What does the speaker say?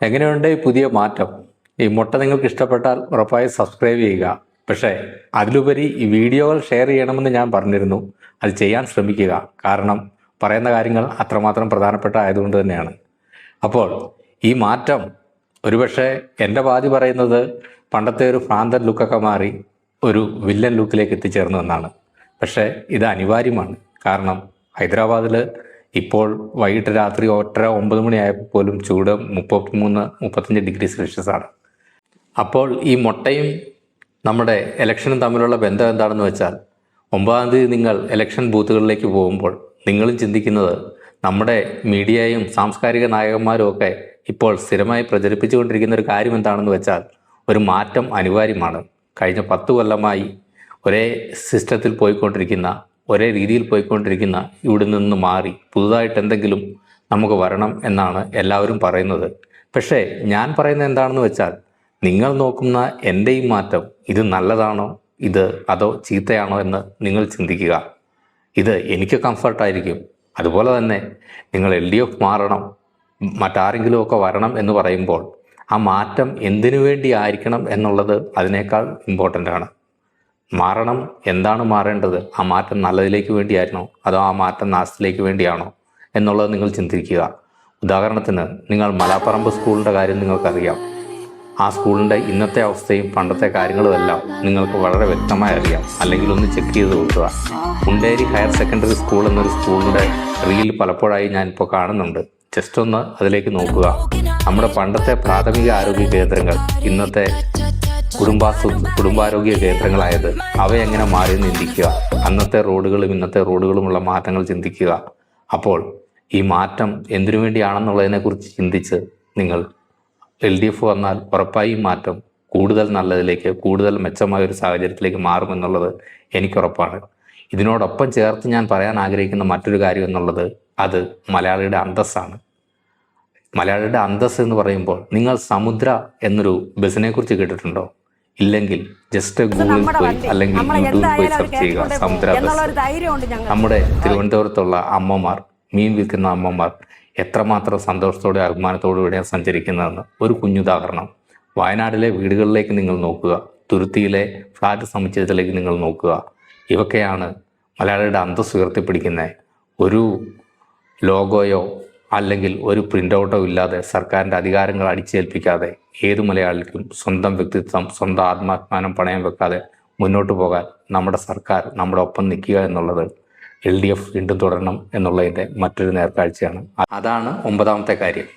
എങ്ങനെയുണ്ട് ഈ പുതിയ മാറ്റം? ഈ മുട്ട നിങ്ങൾക്ക് ഇഷ്ടപ്പെട്ടാൽ ഉറപ്പായി സബ്സ്ക്രൈബ് ചെയ്യുക. പക്ഷേ അതിലുപരി ഈ വീഡിയോകൾ ഷെയർ ചെയ്യണമെന്ന് ഞാൻ പറഞ്ഞിരുന്നു. അത് ചെയ്യാൻ ശ്രമിക്കുക. കാരണം പറയുന്ന കാര്യങ്ങൾ അത്രമാത്രം പ്രധാനപ്പെട്ട ആയതുകൊണ്ട് തന്നെയാണ്. അപ്പോൾ ഈ മാറ്റം ഒരുപക്ഷെ എൻ്റെ പാതി പറയുന്നത് പണ്ടത്തെ ഒരു ഭ്രാന്തൻ ലുക്കൊക്കെ മാറി ഒരു വില്ലൻ ലുക്കിലേക്ക് എത്തിച്ചേർന്നു എന്നാണ്. പക്ഷേ ഇത് അനിവാര്യമാണ്. കാരണം ഹൈദരാബാദിൽ ഇപ്പോൾ വൈകിട്ട് രാത്രി 8:30-9 മണിയായപ്പോൾ പോലും ചൂട് 33-35 ഡിഗ്രി സെൽഷ്യസ് ആണ്. അപ്പോൾ ഈ മുട്ടയും നമ്മുടെ ഇലക്ഷനും തമ്മിലുള്ള ബന്ധം എന്താണെന്ന് വെച്ചാൽ, 9-ാം തീയതി നിങ്ങൾ ഇലക്ഷൻ ബൂത്തുകളിലേക്ക് പോകുമ്പോൾ നിങ്ങളും ചിന്തിക്കുന്നത് നമ്മുടെ മീഡിയയും സാംസ്കാരിക നായകന്മാരും ഒക്കെ ഇപ്പോൾ സ്ഥിരമായി പ്രചരിപ്പിച്ചുകൊണ്ടിരിക്കുന്ന ഒരു കാര്യം എന്താണെന്ന് വെച്ചാൽ, ഒരു മാറ്റം അനിവാര്യമാണ്. കഴിഞ്ഞ 10 കൊല്ലമായി ഒരേ സിസ്റ്റത്തിൽ പോയിക്കൊണ്ടിരിക്കുന്ന, ഒരേ രീതിയിൽ പോയിക്കൊണ്ടിരിക്കുന്ന ഇവിടെ നിന്ന് മാറി പുതുതായിട്ട് എന്തെങ്കിലും നമുക്ക് വരണം എന്നാണ് എല്ലാവരും പറയുന്നത്. പക്ഷേ ഞാൻ പറയുന്നത് എന്താണെന്ന് വെച്ചാൽ, നിങ്ങൾ നോക്കുന്ന എൻ്റെ ഈ മാറ്റം ഇത് നല്ലതാണോ അതോ ചീത്തയാണോ എന്ന് നിങ്ങൾ ചിന്തിക്കുക. ഇത് എനിക്ക് കംഫർട്ടായിരിക്കും. അതുപോലെ തന്നെ നിങ്ങൾ LDF മാറണം, മറ്റാരെങ്കിലുമൊക്കെ വരണം എന്ന് പറയുമ്പോൾ ആ മാറ്റം എന്തിനു വേണ്ടി ആയിരിക്കണം എന്നുള്ളത് അതിനേക്കാൾ ഇമ്പോർട്ടൻ്റ് ആണ്. മാറണം, എന്താണ് മാറേണ്ടത്? ആ മാറ്റം നല്ലതിലേക്ക് വേണ്ടിയായിരുന്നോ അതോ ആ മാറ്റം നാശത്തിലേക്ക് വേണ്ടിയാണോ എന്നുള്ളത് നിങ്ങൾ ചിന്തിക്കുക. ഉദാഹരണത്തിന് നിങ്ങൾ മലാപ്പറമ്പ് സ്കൂളിൻ്റെ കാര്യം നിങ്ങൾക്കറിയാം. ആ സ്കൂളിൻ്റെ ഇന്നത്തെ അവസ്ഥയും പണ്ടത്തെ കാര്യങ്ങളും എല്ലാം നിങ്ങൾക്ക് വളരെ വ്യക്തമായി അറിയാം. അല്ലെങ്കിൽ ഒന്ന് ചെക്ക് ചെയ്ത് നോക്കുക. മുണ്ടേരി ഹയർ സെക്കൻഡറി സ്കൂൾ എന്നൊരു സ്കൂളിൻ്റെ റീൽ പലപ്പോഴായി ഞാനിപ്പോൾ കാണുന്നുണ്ട്. ജസ്റ്റ് ഒന്ന് അതിലേക്ക് നോക്കുക. നമ്മുടെ പണ്ടത്തെ പ്രാഥമിക ആരോഗ്യ കേന്ദ്രങ്ങൾ ഇന്നത്തെ കുടുംബാരോഗ്യ കേന്ദ്രങ്ങളായത് അവയെങ്ങനെ മാറിയെന്ന് ചിന്തിക്കുക. അന്നത്തെ റോഡുകളും ഇന്നത്തെ റോഡുകളുമുള്ള മാറ്റങ്ങൾ ചിന്തിക്കുക. അപ്പോൾ ഈ മാറ്റം എന്തിനു വേണ്ടിയാണെന്നുള്ളതിനെക്കുറിച്ച് ചിന്തിച്ച് നിങ്ങൾ LDF വന്നാൽ ഉറപ്പായി മാറ്റം കൂടുതൽ നല്ലതിലേക്ക്, കൂടുതൽ മെച്ചമായ ഒരു സാഹചര്യത്തിലേക്ക് മാറുമെന്നുള്ളത് എനിക്കുറപ്പാണ്. ഇതിനോടൊപ്പം ചേർത്ത് ഞാൻ പറയാൻ ആഗ്രഹിക്കുന്ന മറ്റൊരു കാര്യം എന്നുള്ളത് അത് മലയാളിയുടെ അന്തസ്സാണ്. മലയാളിയുടെ അന്തസ് എന്ന് പറയുമ്പോൾ, നിങ്ങൾ സമുദ്ര എന്നൊരു ബസ്സിനെ കുറിച്ച് കേട്ടിട്ടുണ്ടോ? ഇല്ലെങ്കിൽ ജസ്റ്റ് ഗൂഗിളിൽ പോയി അല്ലെങ്കിൽ യൂട്യൂബിൽ പോയി സെർച്ച് ചെയ്യുക സമുദ്ര ബസ്. നമ്മുടെ തിരുവനന്തപുരത്തുള്ള അമ്മമാർ, മീൻ വിൽക്കുന്ന അമ്മമാർ എത്രമാത്രം സന്തോഷത്തോടെ അഭിമാനത്തോടു കൂടിയാണ് സഞ്ചരിക്കുന്നതെന്ന് ഒരു കുഞ്ഞുദാഹരണം. വയനാട്ടിലെ വീടുകളിലേക്ക് നിങ്ങൾ നോക്കുക, തുരുത്തിയിലെ ഫ്ലാറ്റ് സമുച്ചയത്തിലേക്ക് നിങ്ങൾ നോക്കുക. ഇവയൊക്കെയാണ് മലയാളിയുടെ അന്തസ് ഉയർത്തിപ്പിടിക്കുന്ന. ഒരു ലോഗോയോ അല്ലെങ്കിൽ ഒരു പ്രിൻ്റ് ഔട്ടോ ഇല്ലാതെ, സർക്കാരിൻ്റെ അധികാരങ്ങൾ അടിച്ചേൽപ്പിക്കാതെ ഏത് മലയാളിക്കും സ്വന്തം വ്യക്തിത്വം, സ്വന്തം ആത്മാഭിമാനം പണയം വെക്കാതെ മുന്നോട്ട് പോകാൻ നമ്മുടെ സർക്കാർ നമ്മുടെ ഒപ്പം നിൽക്കുക എന്നുള്ളത് LDF വീണ്ടും തുടരണം എന്നുള്ളതിൻ്റെ മറ്റൊരു നേർക്കാഴ്ചയാണ്. അതാണ് 9-ാമത്തെ കാര്യം.